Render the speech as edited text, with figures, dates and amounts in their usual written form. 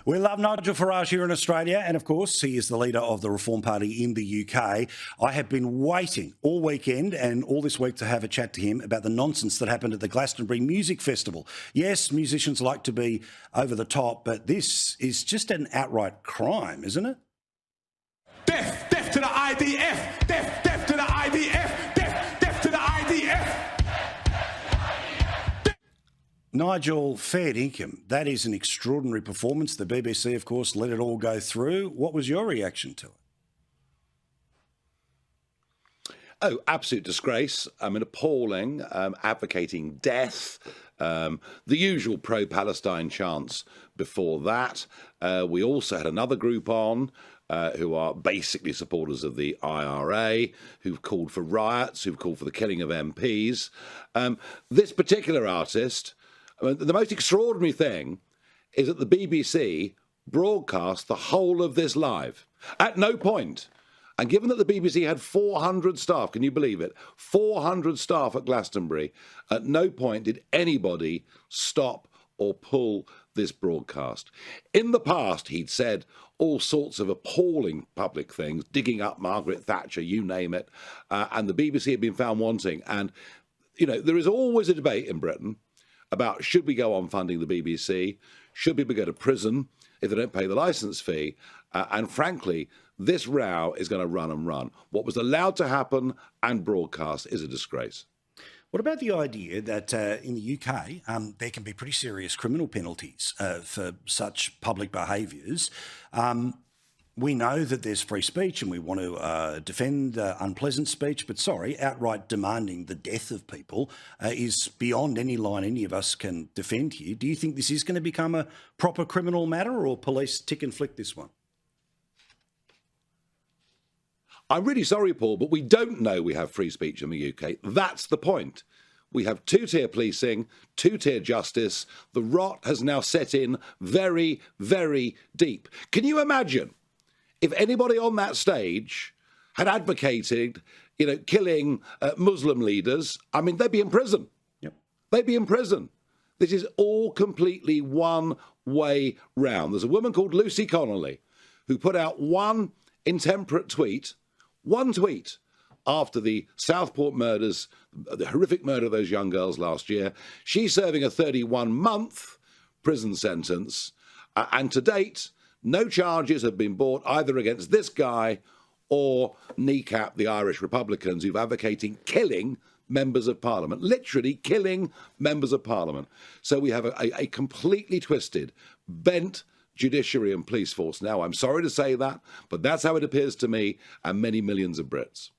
We love Nigel Farage here in Australia, and of course, he is the leader of the Reform Party in the UK. I have been waiting all weekend and all this week to have a chat to him about the nonsense that happened at the Glastonbury Music Festival. Yes, musicians like to be over the top, but this is just an outright crime, isn't it? Death, death to the IDF, death, death to the IDF, death, death to the IDF. Nigel, fair income. That is an extraordinary performance. The BBC, of course, let it all go through. What was your reaction to it? Oh, absolute disgrace. I mean, appalling, advocating death, the usual pro-Palestine chants before that. We also had another group on who are basically supporters of the IRA, who've called for riots, who've called for the killing of MPs. This particular artist, I mean, the most extraordinary thing is that the BBC broadcast the whole of this live at no point. And given that the BBC had 400 staff, can you believe it? 400 staff at Glastonbury, at no point did anybody stop or pull this broadcast. In the past, he'd said all sorts of appalling public things, digging up Margaret Thatcher, you name it, and the BBC had been found wanting. And, you know, there is always a debate in Britain about should we go on funding the BBC, should people go to prison if they don't pay the licence fee, and frankly, this row is going to run and run. What was allowed to happen and broadcast is a disgrace. What about the idea that in the UK there can be pretty serious criminal penalties for such public behaviours? We know that there's free speech and we want to defend unpleasant speech, but sorry, outright demanding the death of people is beyond any line any of us can defend here. Do you think this is going to become a proper criminal matter, or police tick and flick this one? I'm really sorry, Paul, but we don't know we have free speech in the UK. That's the point. We have two-tier policing, two-tier justice. The rot has now set in very, very deep. Can you imagine if anybody on that stage had advocated, you know, killing Muslim leaders? I mean, they'd be in prison. Yep. They'd be in prison. This is all completely one-way round. There's a woman called Lucy Connolly who put out one intemperate tweet, one tweet, after the Southport murders, the horrific murder of those young girls last year. She's serving a 31-month prison sentence, and to date, no charges have been brought either against this guy or kneecap the Irish Republicans who've advocating killing members of Parliament, literally killing members of Parliament. So we have a completely twisted, bent judiciary and police force now. I'm sorry to say that, but that's how it appears to me and many millions of Brits.